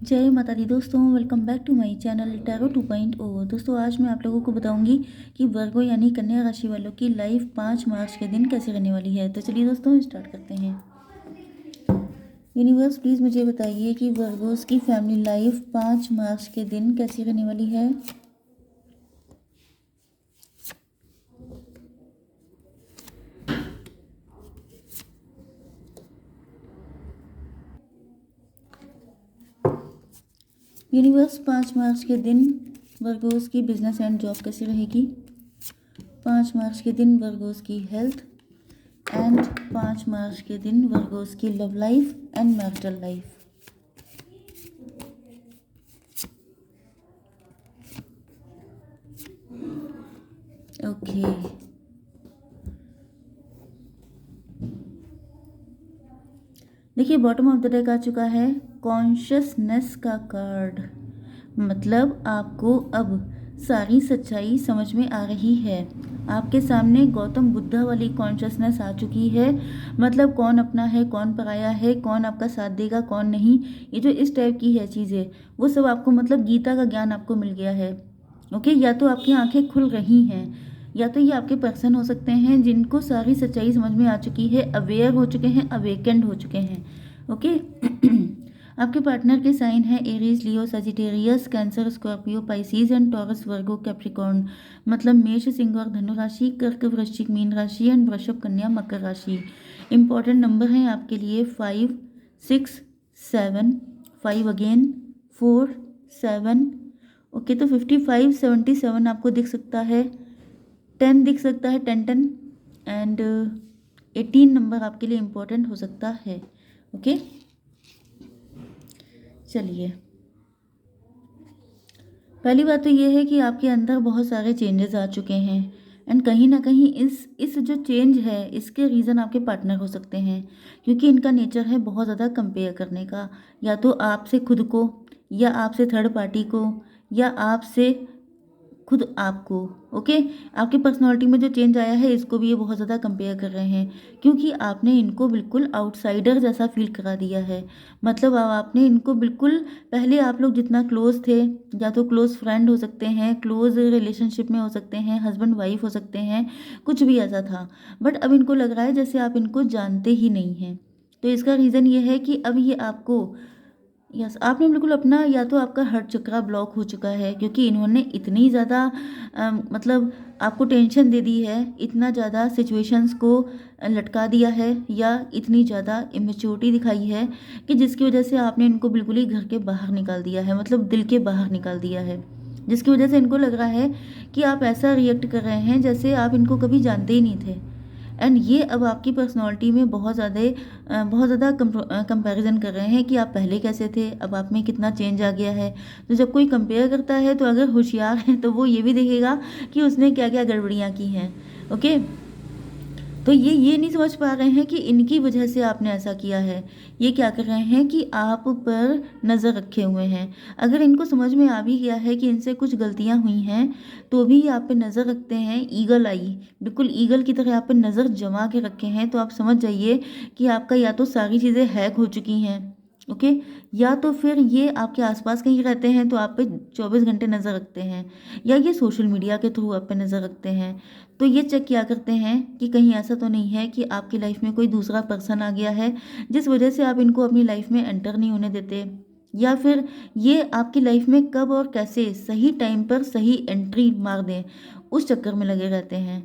जय माता दी दोस्तों, welcome back to my channel tarot 2.0। दोस्तों आज मैं आप लोगों को बताऊंगी कि वर्गो यानी कन्या राशि वालों की लाइफ 5 मार्च के दिन कैसे रहने वाली है। तो चलिए दोस्तों स्टार्ट करते हैं। यूनिवर्स प्लीज़ मुझे बताइए कि वर्गोस की फैमिली लाइफ 5 मार्च के दिन कैसी रहने वाली है। यूनिवर्स 5 मार्च के दिन वर्गोस की बिजनेस एंड जॉब कैसी रहेगी। 5 मार्च के दिन वर्गोस की हेल्थ एंड 5 मार्च के दिन वर्गोस की love life and marital life. Okay देखिए, बॉटम ऑफ द डेक आ चुका है कॉन्शियसनेस का कार्ड। मतलब आपको अब सारी सच्चाई समझ में आ रही है। आपके सामने गौतम बुद्धा वाली कॉन्शियसनेस आ चुकी है। मतलब कौन अपना है, कौन पराया है, कौन आपका साथ देगा, कौन नहीं। ये जो इस टाइप की है चीज़ें, वो सब आपको मतलब गीता का ज्ञान आपको मिल गया है। ओके, या तो आपकी आंखें खुल रही हैं, या तो ये आपके पर्सन हो सकते हैं जिनको सारी सच्चाई समझ में आ चुकी है, अवेयर हो चुके हैं, अवेकेंड हो चुके हैं। ओके आपके पार्टनर के साइन है Aries, Leo, Sagittarius, cancer, Scorpio, Pisces and taurus, Virgo, Capricorn. मतलब मेष, सिंह और धनु राशि, कर्क, वृश्चिक, मीन राशि एंड वृषभ, कन्या, मकर राशि। इंपॉर्टेंट नंबर हैं आपके लिए 5, 6, 7, 5 अगेन, 4, 7। ओके, तो 55, 77 आपको दिख सकता है, 10 दिख सकता है, 10, 10 एंड 18 नंबर आपके लिए इम्पोर्टेंट हो सकता है। ओके चलिए, पहली बात तो ये है कि आपके अंदर बहुत सारे चेंजेस आ चुके हैं एंड कहीं ना कहीं इस जो चेंज है इसके रीज़न आपके पार्टनर हो सकते हैं, क्योंकि इनका नेचर है बहुत ज़्यादा कंपेयर करने का, या तो आपसे खुद को, या आपसे थर्ड पार्टी को, या आपसे खुद आपको। ओके, आपकी पर्सनालिटी में जो चेंज आया है इसको भी ये बहुत ज़्यादा कंपेयर कर रहे हैं, क्योंकि आपने इनको बिल्कुल आउटसाइडर जैसा फील करा दिया है। मतलब अब आपने इनको बिल्कुल, पहले आप लोग जितना क्लोज थे, या तो क्लोज फ्रेंड हो सकते हैं, क्लोज रिलेशनशिप में हो सकते हैं, हस्बैंड वाइफ हो सकते हैं, कुछ भी ऐसा था, बट अब इनको लग रहा है जैसे आप इनको जानते ही नहीं हैं। तो इसका रीज़न ये है कि अब ये आपको, यस, आपने बिल्कुल अपना, या तो आपका हार्ट चक्रा ब्लॉक हो चुका है, क्योंकि इन्होंने इतनी ज़्यादा मतलब आपको टेंशन दे दी है, इतना ज़्यादा सिचुएशंस को लटका दिया है, या इतनी ज़्यादा इमेच्योरिटी दिखाई है कि जिसकी वजह से आपने इनको बिल्कुल ही घर के बाहर निकाल दिया है, मतलब दिल के बाहर निकाल दिया है, जिसकी वजह से इनको लग रहा है कि आप ऐसा रिएक्ट कर रहे हैं जैसे आप इनको कभी जानते ही नहीं थे। एंड ये अब आपकी पर्सनालिटी में बहुत ज़्यादा कंपैरिजन कर रहे हैं कि आप पहले कैसे थे, अब आप में कितना चेंज आ गया है। तो जब कोई कंपेयर करता है तो अगर होशियार है तो वो ये भी देखेगा कि उसने क्या क्या गड़बड़ियाँ की हैं। ओके, तो ये नहीं समझ पा रहे हैं कि इनकी वजह से आपने ऐसा किया है। ये क्या कर रहे हैं कि आप पर नज़र रखे हुए हैं। अगर इनको समझ में आ भी गया है कि इनसे कुछ गलतियां हुई हैं, तो भी आप पे नज़र रखते हैं, ईगल आई, बिल्कुल ईगल की तरह आप पे नज़र जमा के रखे हैं। तो आप समझ जाइए कि आपका या तो सारी चीज़ें हैक हो चुकी हैं, ओके, या तो फिर ये आपके आसपास कहीं रहते हैं तो आप पे 24 घंटे नज़र रखते हैं, या ये सोशल मीडिया के थ्रू आप पे नज़र रखते हैं। तो ये चेक किया करते हैं कि कहीं ऐसा तो नहीं है कि आपकी लाइफ में कोई दूसरा पर्सन आ गया है जिस वजह से आप इनको अपनी लाइफ में एंटर नहीं होने देते, या फिर ये आपकी लाइफ में कब और कैसे सही टाइम पर सही एंट्री मार दें, उस चक्कर में लगे रहते हैं,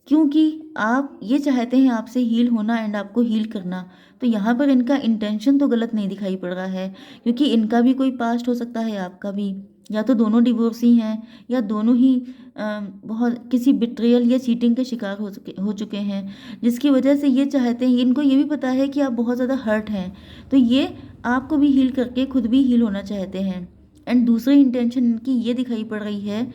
क्योंकि आप ये चाहते हैं आपसे हील होना एंड आपको हील करना। तो यहाँ पर इनका इंटेंशन तो गलत नहीं दिखाई पड़ रहा है, क्योंकि इनका भी कोई पास्ट हो सकता है, आपका भी, या तो दोनों डिवोर्सी हैं, या दोनों ही बहुत किसी बिट्रियल या चीटिंग के शिकार हो चुके हैं, जिसकी वजह से ये चाहते हैं, इनको ये भी पता है कि आप बहुत ज़्यादा हर्ट हैं, तो ये आपको भी हील करके खुद भी हील होना चाहते हैं। एंड दूसरी इंटेंशन इनकी ये दिखाई पड़ रही है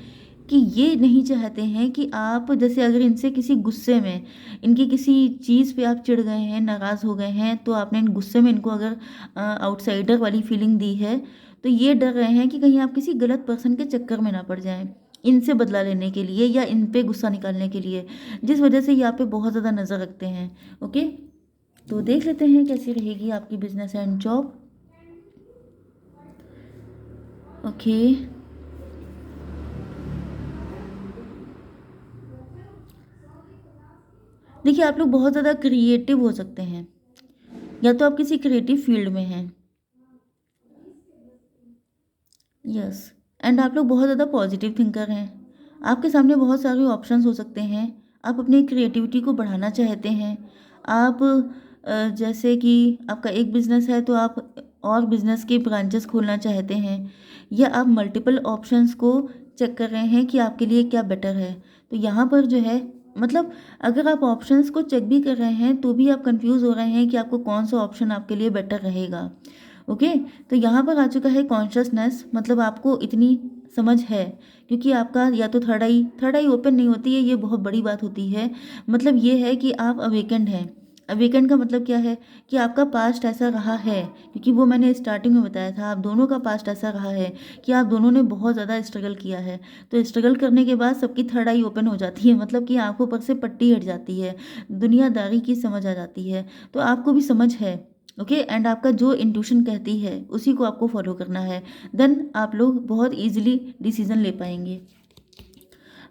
कि ये नहीं चाहते हैं कि आप, जैसे अगर इनसे किसी गुस्से में, इनकी किसी चीज़ पे आप चिढ़ गए हैं, नाराज़ हो गए हैं, तो आपने इन गुस्से में इनको अगर आउटसाइडर वाली फीलिंग दी है, तो ये डर रहे हैं कि कहीं आप किसी गलत पर्सन के चक्कर में ना पड़ जाएं, इनसे बदला लेने के लिए या इन पे गुस्सा निकालने के लिए, जिस वजह से ये आप पे बहुत ज़्यादा नज़र रखते हैं। ओके, तो देख लेते हैं कैसी रहेगी आपकी बिजनेस एंड जॉब। ओके। देखिए, आप लोग बहुत ज़्यादा क्रिएटिव हो सकते हैं, या तो आप किसी क्रिएटिव फील्ड में हैं। यस। एंड आप लोग बहुत ज़्यादा पॉजिटिव थिंकर हैं। आपके सामने बहुत सारे ऑप्शंस हो सकते हैं। आप अपनी क्रिएटिविटी को बढ़ाना चाहते हैं। आप जैसे कि आपका एक बिज़नेस है तो आप और बिज़नेस के ब्रांचेस खोलना चाहते हैं, या आप मल्टीपल ऑप्शंस को चेक कर रहे हैं कि आपके लिए क्या बेटर है। तो यहाँ पर जो है, मतलब अगर आप ऑप्शंस को चेक भी कर रहे हैं तो भी आप कंफ्यूज हो रहे हैं कि आपको कौन सा ऑप्शन आपके लिए बेटर रहेगा। ओके। तो यहाँ पर आ चुका है कॉन्शियसनेस, मतलब आपको इतनी समझ है, क्योंकि आपका या तो थर्ड आई ओपन नहीं होती है, ये बहुत बड़ी बात होती है। मतलब ये है कि आप अवेकेंड हैं। अवेकेंड का मतलब क्या है कि आपका पास्ट ऐसा रहा है, क्योंकि वो मैंने स्टार्टिंग में बताया था, आप दोनों का पास्ट ऐसा रहा है कि आप दोनों ने बहुत ज़्यादा स्ट्रगल किया है। तो स्ट्रगल करने के बाद सबकी थर्ड आई ओपन हो जाती है, मतलब कि आंखों पर से पट्टी हट जाती है, दुनियादारी की समझ आ जाती है। तो आपको भी समझ है। ओके। एंड आपका जो इंट्यूशन कहती है उसी को आपको फॉलो करना है, देन आप लोग बहुत इजीली डिसीजन ले पाएंगे।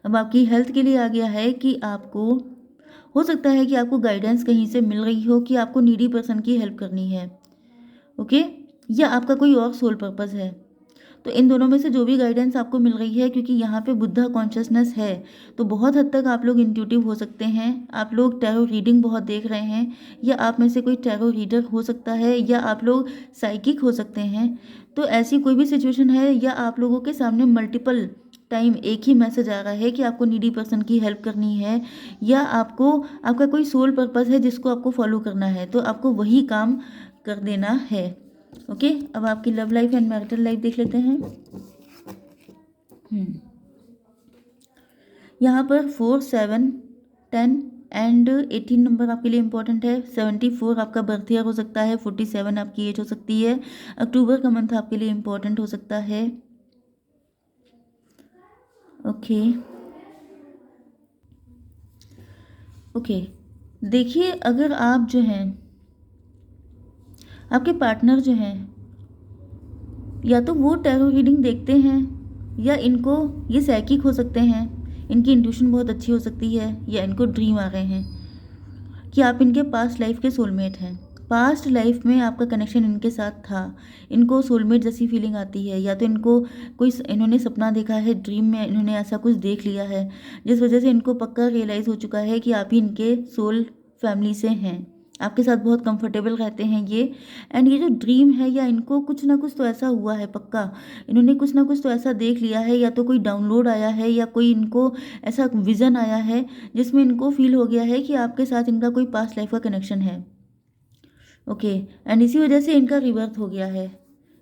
अब आपकी हेल्थ के लिए आ गया है कि आपको हो सकता है कि आपको गाइडेंस कहीं से मिल रही हो कि आपको नीडी पर्सन की हेल्प करनी है। ओके। या आपका कोई और सोल पर्पस है। तो इन दोनों में से जो भी गाइडेंस आपको मिल रही है, क्योंकि यहाँ पे बुद्धा कॉन्शियसनेस है, तो बहुत हद तक आप लोग इंट्यूटिव हो सकते हैं। आप लोग टैरो रीडिंग बहुत देख रहे हैं, या आप में से कोई टैरो रीडर हो सकता है, या आप लोग साइकिक हो सकते हैं। तो ऐसी कोई भी सिचुएशन है, या आप लोगों के सामने मल्टीपल टाइम एक ही मैसेज आ रहा है कि आपको नीडी पर्सन की हेल्प करनी है, या आपको आपका कोई सोल पर्पस है जिसको आपको फॉलो करना है, तो आपको वही काम कर देना है। ओके। अब आपकी love life and marital life देख लेते हैं। यहाँ पर 4, 7, 10 एंड 18 नंबर आपके लिए इंपॉर्टेंट है। 74 आपका बर्थ ईयर हो सकता है, 47 आपकी एज हो सकती है, अक्टूबर का मंथ आपके लिए इंपॉर्टेंट हो सकता है। ओके। ओके। देखिए, अगर आप जो हैं, आपके पार्टनर जो हैं, या तो वो टैरो रीडिंग देखते हैं, या इनको ये साइकिक हो सकते हैं, इनकी इंट्यूशन बहुत अच्छी हो सकती है, या इनको ड्रीम आ रहे हैं कि आप इनके पास्ट लाइफ के सोलमेट हैं। पास्ट लाइफ में आपका कनेक्शन इनके साथ था, इनको सोलमेट जैसी फीलिंग आती है, या तो इनको इन्होंने सपना देखा है, ड्रीम में इन्होंने ऐसा कुछ देख लिया है, जिस वजह से इनको पक्का रियलाइज़ हो चुका है कि आप ही इनके सोल फैमिली से हैं, आपके साथ बहुत कंफर्टेबल रहते हैं ये। एंड ये जो ड्रीम है, या इनको कुछ ना कुछ तो ऐसा हुआ है पक्का, इन्होंने कुछ ना कुछ तो ऐसा देख लिया है, या तो कोई डाउनलोड आया है, या कोई इनको ऐसा विज़न आया है जिसमें इनको फील हो गया है कि आपके साथ इनका कोई पास्ट लाइफ का कनेक्शन है। ओके। एंड इसी वजह से इनका रिबर्थ हो गया है।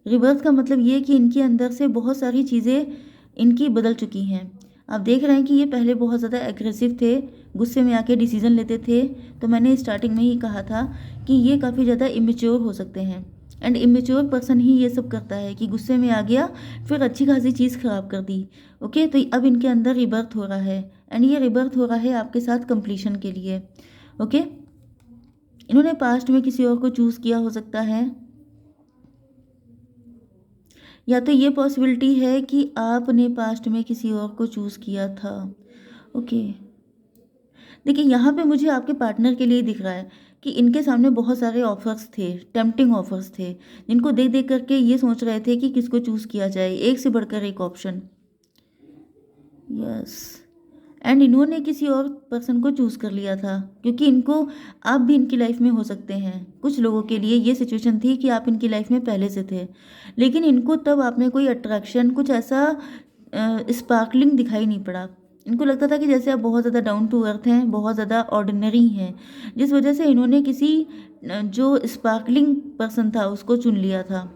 रिबर्थ का मतलब ये कि इनके अंदर से बहुत सारी चीज़ें इनकी बदल चुकी हैं। आप देख रहे हैं कि ये पहले बहुत ज़्यादा एग्रेसिव थे, गुस्से में आके डिसीजन लेते थे। तो मैंने स्टार्टिंग में ही कहा था कि ये काफ़ी ज़्यादा इमेच्योर हो सकते हैं, एंड इमेच्योर पर्सन ही ये सब करता है कि गुस्से में आ गया, फिर अच्छी खासी चीज़ ख़राब कर दी। ओके। तो अब इनके अंदर रिबर्थ हो रहा है, एंड ये रिबर्थ हो रहा है आपके साथ कंप्लीशन के लिए। ओके। इन्होंने पास्ट में किसी और को चूज़ किया हो सकता है, या तो ये पॉसिबिलिटी है कि आपने पास्ट में किसी और को चूज़ किया था। ओके। देखिए, यहाँ पे मुझे आपके पार्टनर के लिए दिख रहा है कि इनके सामने बहुत सारे ऑफर्स थे, टेम्पटिंग ऑफर्स थे, जिनको देख देख करके ये सोच रहे थे कि किसको चूज़ किया जाए, एक से बढ़कर एक ऑप्शन। यस। एंड इन्होंने किसी और पर्सन को चूज़ कर लिया था, क्योंकि इनको आप भी इनकी लाइफ में हो सकते हैं। कुछ लोगों के लिए ये सिचुएशन थी कि आप इनकी लाइफ में पहले से थे, लेकिन इनको तब आप में कोई अट्रैक्शन, कुछ ऐसा स्पार्कलिंग दिखाई नहीं पड़ा। इनको लगता था कि जैसे आप बहुत ज़्यादा डाउन टू अर्थ हैं, बहुत ज़्यादा ऑर्डिनरी हैं, जिस वजह से इन्होंने किसी जो स्पार्कलिंग पर्सन था उसको चुन लिया था।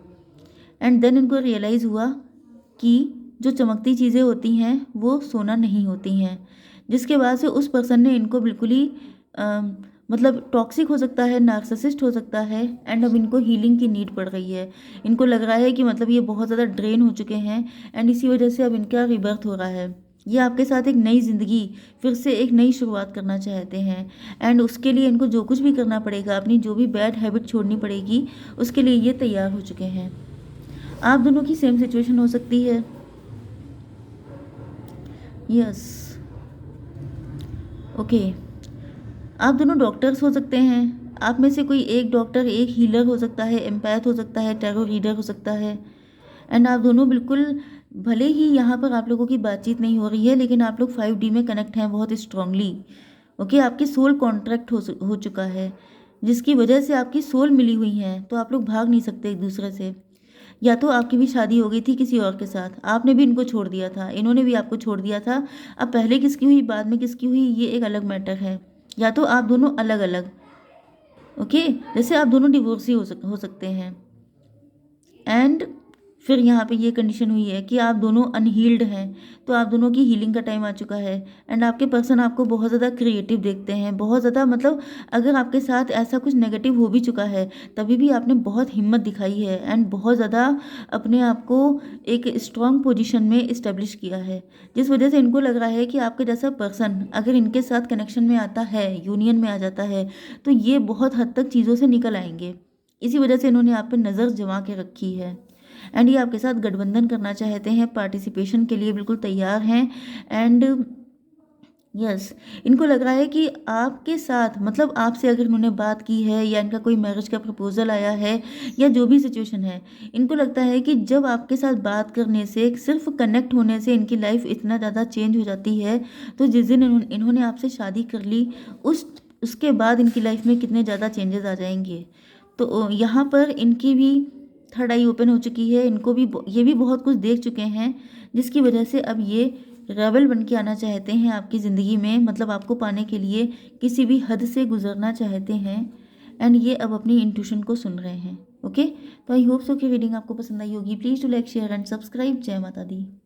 एंड देन इनको रियलाइज़ हुआ कि जो चमकती चीज़ें होती हैं वो सोना नहीं होती हैं, जिसके बाद से उस पर्सन ने इनको बिल्कुल ही मतलब टॉक्सिक हो सकता है, नार्सिसिस्ट हो सकता है, एंड अब इनको हीलिंग की नीड पड़ रही है। इनको लग रहा है कि मतलब ये बहुत ज़्यादा ड्रेन हो चुके हैं, एंड इसी वजह से अब इनका रिबर्थ हो रहा है। ये आपके साथ एक नई ज़िंदगी, फिर से एक नई शुरुआत करना चाहते हैं, एंड उसके लिए इनको जो कुछ भी करना पड़ेगा, अपनी जो भी बैड हैबिट छोड़नी पड़ेगी, उसके लिए ये तैयार हो चुके हैं। आप दोनों की सेम सिचुएशन हो सकती है। Yes, okay. आप दोनों डॉक्टर्स हो सकते हैं। आप में से कोई एक डॉक्टर, एक हीलर हो सकता है, एम्पैथ हो सकता है, टैरो रीडर हो सकता है। एंड आप दोनों बिल्कुल, भले ही यहाँ पर आप लोगों की बातचीत नहीं हो रही है, लेकिन आप लोग 5D में कनेक्ट हैं बहुत स्ट्रांगली। ओके, आपकी सोल कॉन्ट्रैक्ट हो चुका है, जिसकी वजह से आपकी सोल मिली हुई है, तो आप लोग भाग नहीं सकते एक दूसरे से। या तो आपकी भी शादी हो गई थी किसी और के साथ, आपने भी इनको छोड़ दिया था, इन्होंने भी आपको छोड़ दिया था। अब पहले किसकी हुई बाद में किसकी हुई ये एक अलग मैटर है। या तो आप दोनों अलग अलग, ओके, जैसे आप दोनों डिवोर्सी हो सकते हैं। एंड फिर यहाँ पे ये कंडीशन हुई है कि आप दोनों अनहील्ड हैं, तो आप दोनों की हीलिंग का टाइम आ चुका है। एंड आपके पर्सन आपको बहुत ज़्यादा क्रिएटिव देखते हैं, बहुत ज़्यादा, मतलब अगर आपके साथ ऐसा कुछ नेगेटिव हो भी चुका है तभी भी आपने बहुत हिम्मत दिखाई है एंड बहुत ज़्यादा अपने आप को एक स्ट्रॉन्ग पोजिशन में इस्टेब्लिश किया है, जिस वजह से इनको लग रहा है कि आपके जैसा पर्सन अगर इनके साथ कनेक्शन में आता है, यूनियन में आ जाता है, तो ये बहुत हद तक चीज़ों से निकल आएंगे। इसी वजह से इन्होंने आप पर नज़र जमा के रखी है। एंड ये आपके साथ गठबंधन करना चाहते हैं, पार्टिसिपेशन के लिए बिल्कुल तैयार हैं। एंड यस, इनको लग रहा है कि आपके साथ, मतलब आपसे अगर इन्होंने बात की है या इनका कोई मैरिज का प्रपोजल आया है या जो भी सिचुएशन है, इनको लगता है कि जब आपके साथ बात करने से, सिर्फ कनेक्ट होने से इनकी लाइफ इतना ज़्यादा चेंज हो जाती है, तो जिस दिन इन्होंने आपसे शादी कर ली उसके बाद इनकी लाइफ में कितने ज़्यादा चेंजेस आ जाएंगे। तो यहाँ पर इनकी भी थर्ड आई ओपन हो चुकी है, इनको भी, ये भी बहुत कुछ देख चुके हैं, जिसकी वजह से अब ये रेबल बन के आना चाहते हैं आपकी ज़िंदगी में, मतलब आपको पाने के लिए किसी भी हद से गुजरना चाहते हैं। एंड ये अब अपनी इंट्यूशन को सुन रहे हैं। ओके, तो आई होप सो कि रीडिंग आपको पसंद आई होगी। Please to like, share and subscribe. जय माता दी।